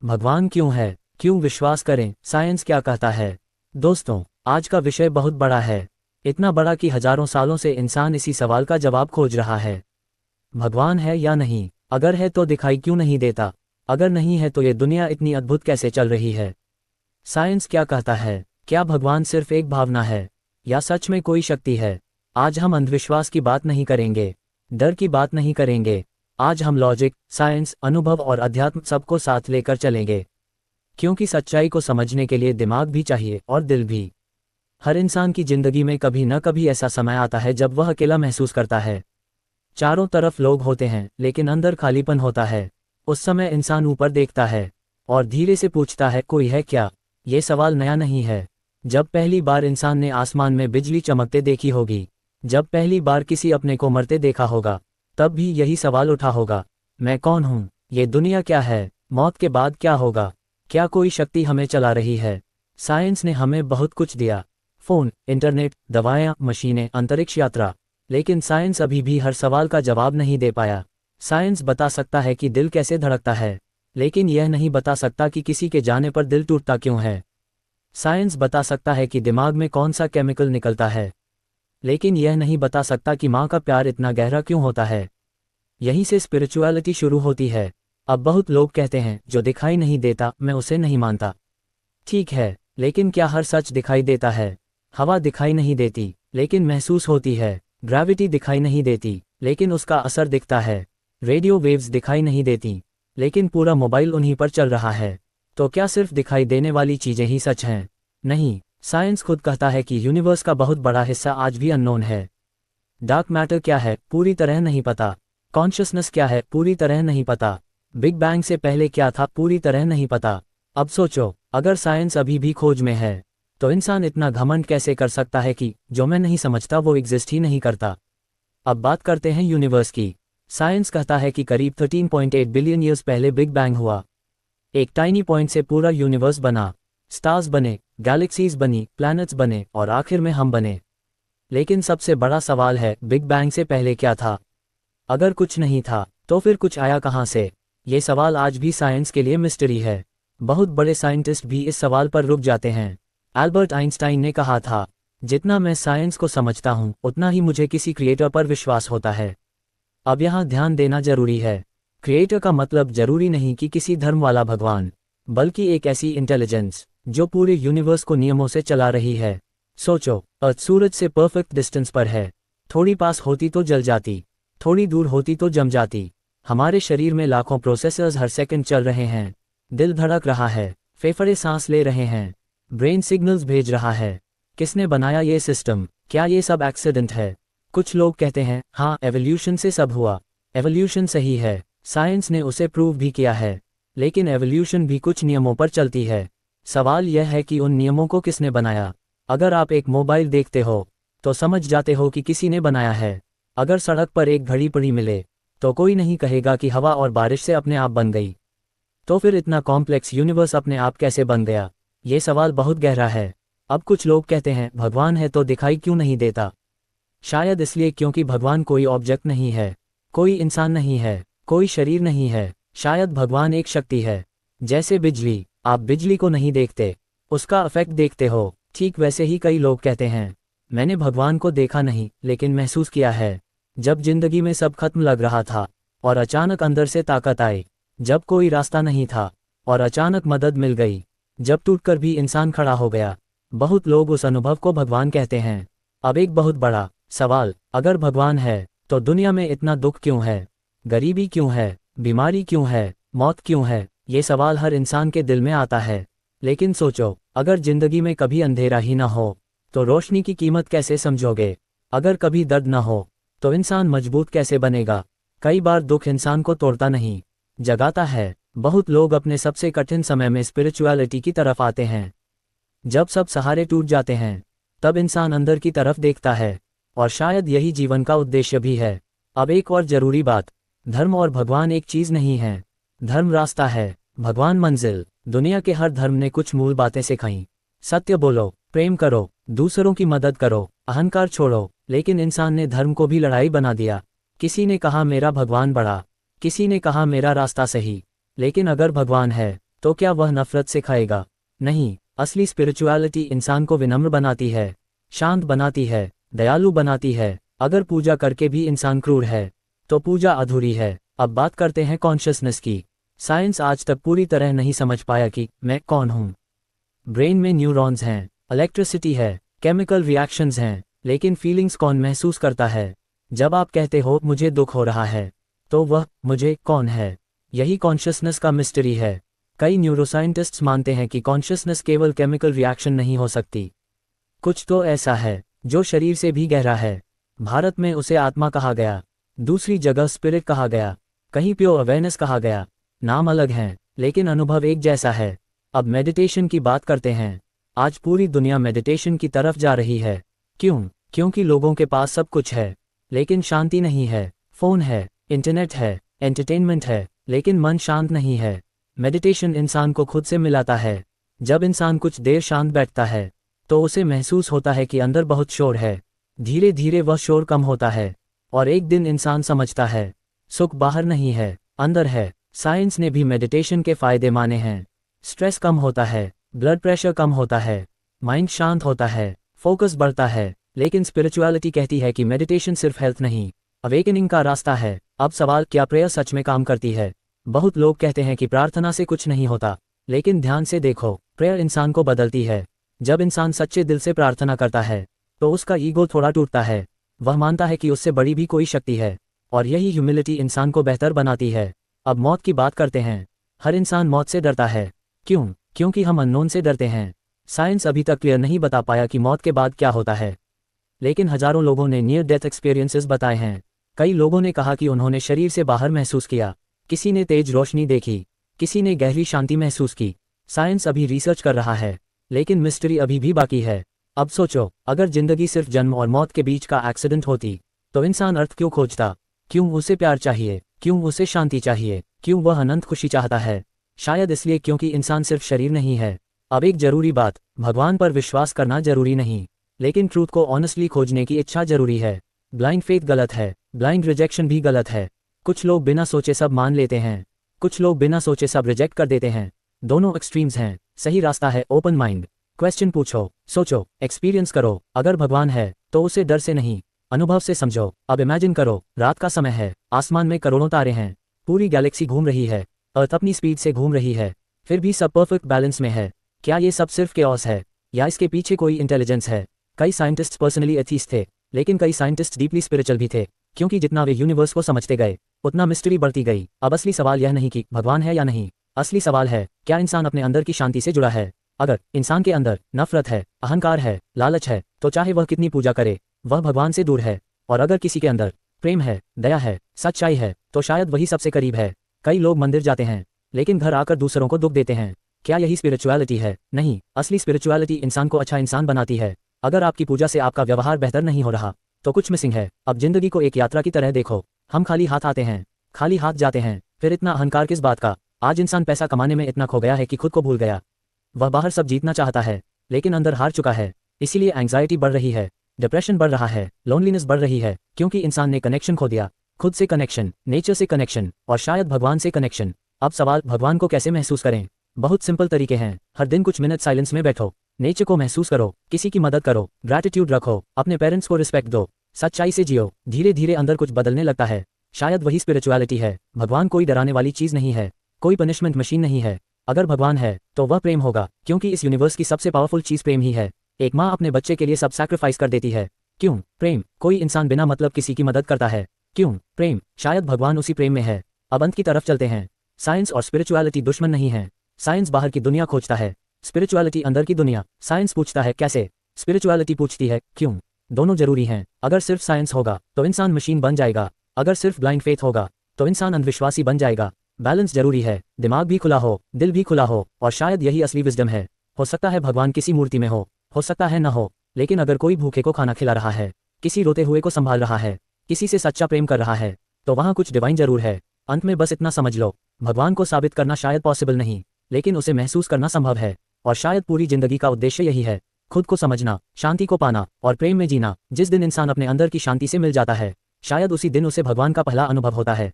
भगवान क्यों है, क्यों विश्वास करें, साइंस क्या कहता है। दोस्तों, आज का विषय बहुत बड़ा है। इतना बड़ा कि हजारों सालों से इंसान इसी सवाल का जवाब खोज रहा है। भगवान है या नहीं? अगर है तो दिखाई क्यों नहीं देता? अगर नहीं है तो ये दुनिया इतनी अद्भुत कैसे चल रही है? साइंस क्या कहता है? क्या भगवान सिर्फ एक भावना है या सच में कोई शक्ति है? आज हम अंधविश्वास की बात नहीं करेंगे, डर की बात नहीं करेंगे। आज हम लॉजिक, साइंस, अनुभव और अध्यात्म सबको साथ लेकर चलेंगे, क्योंकि सच्चाई को समझने के लिए दिमाग भी चाहिए और दिल भी। हर इंसान की जिंदगी में कभी न कभी ऐसा समय आता है जब वह अकेला महसूस करता है। चारों तरफ लोग होते हैं लेकिन अंदर खालीपन होता है। उस समय इंसान ऊपर देखता है और धीरे से पूछता है, कोई है क्या? ये सवाल नया नहीं है। जब पहली बार इंसान ने आसमान में बिजली चमकते देखी होगी, जब पहली बार किसी अपने को मरते देखा होगा, तब भी यही सवाल उठा होगा, मैं कौन हूँ? ये दुनिया क्या है? मौत के बाद क्या होगा? क्या कोई शक्ति हमें चला रही है? साइंस ने हमें बहुत कुछ दिया, फोन, इंटरनेट, दवाएं, मशीनें, अंतरिक्ष यात्रा, लेकिन साइंस अभी भी हर सवाल का जवाब नहीं दे पाया। साइंस बता सकता है कि दिल कैसे धड़कता है, लेकिन यह नहीं बता सकता कि किसी के जाने पर दिल टूटता क्यों है। साइंस बता सकता है कि दिमाग में कौन सा केमिकल निकलता है, लेकिन यह नहीं बता सकता कि माँ का प्यार इतना गहरा क्यों होता है। यहीं से स्पिरिचुअलिटी शुरू होती है। अब बहुत लोग कहते हैं, जो दिखाई नहीं देता मैं उसे नहीं मानता। ठीक है, लेकिन क्या हर सच दिखाई देता है? हवा दिखाई नहीं देती लेकिन महसूस होती है। ग्रेविटी दिखाई नहीं देती लेकिन उसका असर दिखता है। रेडियो वेव्स दिखाई नहीं देती लेकिन पूरा मोबाइल उन्हीं पर चल रहा है। तो क्या सिर्फ दिखाई देने वाली चीजें ही सच हैं? नहीं, साइंस खुद कहता है कि यूनिवर्स का बहुत बड़ा हिस्सा आज भी अननोन है। डार्क मैटर क्या है? पूरी तरह नहीं पता। कॉन्शियसनेस क्या है? पूरी तरह नहीं पता। बिग बैंग से पहले क्या था? पूरी तरह नहीं पता। अब सोचो, अगर साइंस अभी भी खोज में है, तो इंसान इतना घमंड कैसे कर सकता है कि जो मैं नहीं समझता वो एग्जिस्ट ही नहीं करता। अब बात करते हैं यूनिवर्स की। साइंस कहता है कि करीब 13.8 बिलियन ईयर्स पहले बिग बैंग हुआ। एक टाइनी पॉइंट से पूरा यूनिवर्स बना, स्टार्स बने, गैलेक्सीज बनी, प्लैनेट्स बने और आखिर में हम बने। लेकिन सबसे बड़ा सवाल है, बिग बैंग से पहले क्या था? अगर कुछ नहीं था तो फिर कुछ आया कहाँ से? ये सवाल आज भी साइंस के लिए मिस्ट्री है। बहुत बड़े साइंटिस्ट भी इस सवाल पर रुक जाते हैं। एल्बर्ट आइंस्टाइन ने कहा था, जितना मैं साइंस को समझता हूँ उतना ही मुझे किसी क्रिएटर पर विश्वास होता है। अब यहाँ ध्यान देना जरूरी है। क्रिएटर का मतलब जरूरी नहीं कि किसी धर्म वाला भगवान, बल्कि एक ऐसी इंटेलिजेंस जो पूरे यूनिवर्स को नियमों से चला रही है। सोचो, अर्थ सूरज से परफेक्ट डिस्टेंस पर है। थोड़ी पास होती तो जल जाती, थोड़ी दूर होती तो जम जाती। हमारे शरीर में लाखों प्रोसेसर्स हर सेकंड चल रहे हैं। दिल धड़क रहा है, फेफड़े सांस ले रहे हैं, ब्रेन सिग्नल्स भेज रहा है। किसने बनाया ये सिस्टम? क्या ये सब एक्सीडेंट है? कुछ लोग कहते हैं, हाँ, एवोल्यूशन से सब हुआ। एवोल्यूशन सही है, साइंस ने उसे प्रूव भी किया है, लेकिन एवोल्यूशन भी कुछ नियमों पर चलती है। सवाल यह है कि उन नियमों को किसने बनाया? अगर आप एक मोबाइल देखते हो तो समझ जाते हो कि किसी ने बनाया है। अगर सड़क पर एक घड़ी पड़ी मिले तो कोई नहीं कहेगा कि हवा और बारिश से अपने आप बन गई। तो फिर इतना कॉम्प्लेक्स यूनिवर्स अपने आप कैसे बन गया? ये सवाल बहुत गहरा है। अब कुछ लोग कहते हैं, भगवान है तो दिखाई क्यों नहीं देता? शायद इसलिए क्योंकि भगवान कोई ऑब्जेक्ट नहीं है, कोई इंसान नहीं है, कोई शरीर नहीं है। शायद भगवान एक शक्ति है, जैसे बिजली। आप बिजली को नहीं देखते, उसका इफेक्ट देखते हो। ठीक वैसे ही कई लोग कहते हैं, मैंने भगवान को देखा नहीं लेकिन महसूस किया है। जब जिंदगी में सब खत्म लग रहा था और अचानक अंदर से ताकत आई, जब कोई रास्ता नहीं था और अचानक मदद मिल गई, जब टूटकर भी इंसान खड़ा हो गया। बहुत लोग उस अनुभव को भगवान कहते हैं। अब एक बहुत बड़ा सवाल, अगर भगवान है तो दुनिया में इतना दुख क्यों है? गरीबी क्यों है? बीमारी क्यों है? मौत क्यों है? ये सवाल हर इंसान के दिल में आता है। लेकिन सोचो, अगर जिंदगी में कभी अंधेरा ही ना हो तो रोशनी की कीमत कैसे समझोगे? अगर कभी दर्द ना हो तो इंसान मजबूत कैसे बनेगा? कई बार दुख इंसान को तोड़ता नहीं, जगाता है। बहुत लोग अपने सबसे कठिन समय में स्पिरिचुअलिटी की तरफ आते हैं। जब सब सहारे टूट जाते हैं, तब इंसान अंदर की तरफ देखता है, और शायद यही जीवन का उद्देश्य भी है। अब एक और जरूरी बात, धर्म और भगवान एक चीज नहीं है। धर्म रास्ता है, भगवान मंजिल। दुनिया के हर धर्म ने कुछ मूल बातें सिखाई। सत्य बोलो, प्रेम करो, दूसरों की मदद करो, अहंकार छोड़ो। लेकिन इंसान ने धर्म को भी लड़ाई बना दिया। किसी ने कहा मेरा भगवान बड़ा, किसी ने कहा मेरा रास्ता सही। लेकिन अगर भगवान है तो क्या वह नफरत से खाएगा? नहीं, असली स्पिरिचुअलिटी इंसान को विनम्र बनाती है, शांत बनाती है, दयालु बनाती है। अगर पूजा करके भी इंसान क्रूर है तो पूजा अधूरी है। अब बात करते हैं कॉन्शियसनेस की। साइंस आज तक पूरी तरह नहीं समझ पाया कि मैं कौन हूँ। ब्रेन में न्यूरॉन्स हैं, इलेक्ट्रिसिटी है, केमिकल रिएक्शंस हैं, लेकिन फीलिंग्स कौन महसूस करता है? जब आप कहते हो मुझे दुख हो रहा है, तो वह मुझे कौन है? यही कॉन्शियसनेस का मिस्ट्री है। कई न्यूरोसाइंटिस्ट्स मानते हैं कि कॉन्शियसनेस केवल केमिकल रिएक्शन नहीं हो सकती। कुछ तो ऐसा है जो शरीर से भी गहरा है। भारत में उसे आत्मा कहा गया, दूसरी जगह स्पिरिट कहा गया, कहीं प्योर अवेयरनेस कहा गया। नाम अलग हैं, लेकिन अनुभव एक जैसा है। अब मेडिटेशन की बात करते हैं। आज पूरी दुनिया मेडिटेशन की तरफ जा रही है। क्यों? क्योंकि लोगों के पास सब कुछ है, लेकिन शांति नहीं है। फोन है, इंटरनेट है, एंटरटेनमेंट है, लेकिन मन शांत नहीं है। मेडिटेशन इंसान को खुद से मिलाता है। जब इंसान कुछ देर शांत बैठता है तो उसे महसूस होता है कि अंदर बहुत शोर है। धीरे धीरे वह शोर कम होता है और एक दिन इंसान समझता है सुख बाहर नहीं है, अंदर है। साइंस ने भी मेडिटेशन के फायदे माने हैं। स्ट्रेस कम होता है, ब्लड प्रेशर कम होता है, माइंड शांत होता है, फोकस बढ़ता है। लेकिन स्पिरिचुअलिटी कहती है कि मेडिटेशन सिर्फ हेल्थ नहीं, अवेकनिंग का रास्ता है। अब सवाल, क्या प्रेयर सच में काम करती है? बहुत लोग कहते हैं कि प्रार्थना से कुछ नहीं होता, लेकिन ध्यान से देखो, प्रेयर इंसान को बदलती है। जब इंसान सच्चे दिल से प्रार्थना करता है तो उसका ईगो थोड़ा टूटता है। वह मानता है कि उससे बड़ी भी कोई शक्ति है, और यही ह्यूमिलिटी इंसान को बेहतर बनाती है। अब मौत की बात करते हैं। हर इंसान मौत से डरता है। क्यों? क्योंकि हम अननोन से डरते हैं। साइंस अभी तक क्लियर नहीं बता पाया कि मौत के बाद क्या होता है, लेकिन हजारों लोगों ने नियर डेथ एक्सपीरियंसेस बताए हैं। कई लोगों ने कहा कि उन्होंने शरीर से बाहर महसूस किया, किसी ने तेज रोशनी देखी, किसी ने गहरी शांति महसूस की। साइंस अभी रिसर्च कर रहा है, लेकिन मिस्ट्री अभी भी बाकी है। अब सोचो, अगर जिंदगी सिर्फ जन्म और मौत के बीच का एक्सीडेंट होती तो इंसान अर्थ क्यों खोजता? क्यों उसे प्यार चाहिए? क्यों उसे शांति चाहिए? क्यों वह अनंत खुशी चाहता है? शायद इसलिए क्योंकि इंसान सिर्फ शरीर नहीं है। अब एक जरूरी बात, भगवान पर विश्वास करना जरूरी नहीं, लेकिन ट्रूथ को ऑनेस्टली खोजने की इच्छा जरूरी है। ब्लाइंड फेथ गलत है, ब्लाइंड रिजेक्शन भी गलत है। कुछ लोग बिना सोचे सब मान लेते हैं, कुछ लोग बिना सोचे सब रिजेक्ट कर देते हैं। दोनों एक्सट्रीम्स हैं। सही रास्ता है ओपन माइंड। क्वेश्चन पूछो, सोचो, एक्सपीरियंस करो। अगर भगवान है तो उसे डर से नहीं, अनुभव से समझो। अब इमेजिन करो, रात का समय है, आसमान में करोड़ों तारे हैं, पूरी गैलेक्सी घूम रही है, अर्थ अपनी स्पीड से घूम रही है, फिर भी सब परफेक्ट बैलेंस में है। क्या ये सब सिर्फ केओस है या इसके पीछे कोई इंटेलिजेंस है? कई साइंटिस्ट पर्सनली एथीस्ट थे, लेकिन कई साइंटिस्ट डीपली स्पिरिचुअल भी थे, क्योंकि जितना वे यूनिवर्स को समझते गए उतना मिस्ट्री बढ़ती गई। अब असली सवाल यह नहीं कि भगवान है या नहीं, असली सवाल है क्या इंसान अपने अंदर की शांति से जुड़ा है। अगर इंसान के अंदर नफरत है, अहंकार है, लालच है, तो चाहे वह कितनी पूजा करे वह भगवान से दूर है। और अगर किसी के अंदर प्रेम है, दया है, सच्चाई है, तो शायद वही सबसे करीब है। कई लोग मंदिर जाते हैं, लेकिन घर आकर दूसरों को दुख देते हैं। क्या यही स्पिरिचुअलिटी है? नहीं, असली स्पिरिचुअलिटी इंसान को अच्छा इंसान बनाती है। अगर आपकी पूजा से आपका व्यवहार बेहतर नहीं हो रहा तो कुछ मिसिंग है। अब जिंदगी को एक यात्रा की तरह देखो। हम खाली हाथ आते हैं, खाली हाथ जाते हैं, फिर इतना अहंकार किस बात का? आज इंसान पैसा कमाने में इतना खो गया है कि खुद को भूल गया। वह बाहर सब जीतना चाहता है, लेकिन अंदर हार चुका है। इसीलिए एंग्जाइटी बढ़ रही है, डिप्रेशन बढ़ रहा है, लोनलीनेस बढ़ रही है, क्योंकि इंसान ने कनेक्शन खो दिया। खुद से कनेक्शन, नेचर से कनेक्शन, और शायद भगवान से कनेक्शन। अब सवाल, भगवान को कैसे महसूस करें? बहुत सिंपल तरीके हैं। हर दिन कुछ मिनट साइलेंस में बैठो, नेचर को महसूस करो, किसी की मदद करो, ग्रैटिट्यूड रखो, अपने पेरेंट्स को रिस्पेक्ट दो, सच्चाई से जियो। धीरे धीरे अंदर कुछ बदलने लगता है। शायद वही स्पिरिचुअलिटी है। भगवान कोई डराने वाली चीज नहीं है, कोई पनिशमेंट मशीन नहीं है। अगर भगवान है तो वह प्रेम होगा, क्योंकि इस यूनिवर्स की सबसे पावरफुल चीज प्रेम ही है। एक माँ अपने बच्चे के लिए सब सैक्रिफाइस कर देती है। क्यों? प्रेम। कोई इंसान बिना मतलब किसी की मदद करता है। क्यों? प्रेम। शायद भगवान उसी प्रेम में है। अब अंत की तरफ चलते हैं। साइंस और स्पिरिचुअलिटी दुश्मन नहीं है। साइंस बाहर की दुनिया खोजता है, स्पिरिचुअलिटी अंदर की दुनिया। साइंस पूछता है कैसे, स्पिरिचुअलिटी पूछती है क्यों। दोनों जरूरी हैं। अगर सिर्फ साइंस होगा तो इंसान मशीन बन जाएगा, अगर सिर्फ ब्लाइंड फेथ होगा तो इंसान अंधविश्वासी बन जाएगा। बैलेंस जरूरी है, दिमाग भी खुला हो, दिल भी खुला हो, और शायद यही असली विजडम है। हो सकता है भगवान किसी मूर्ति में हो सकता है न हो, लेकिन अगर कोई भूखे को खाना खिला रहा है, किसी रोते हुए को संभाल रहा है, किसी से सच्चा प्रेम कर रहा है, तो वहाँ कुछ डिवाइन जरूर है। अंत में बस इतना समझ लो, भगवान को साबित करना शायद पॉसिबल नहीं, लेकिन उसे महसूस करना संभव है। और शायद पूरी जिंदगी का उद्देश्य यही है, खुद को समझना, शांति को पाना और प्रेम में जीना। जिस दिन इंसान अपने अंदर की शांति से मिल जाता है, शायद उसी दिन उसे भगवान का पहला अनुभव होता है।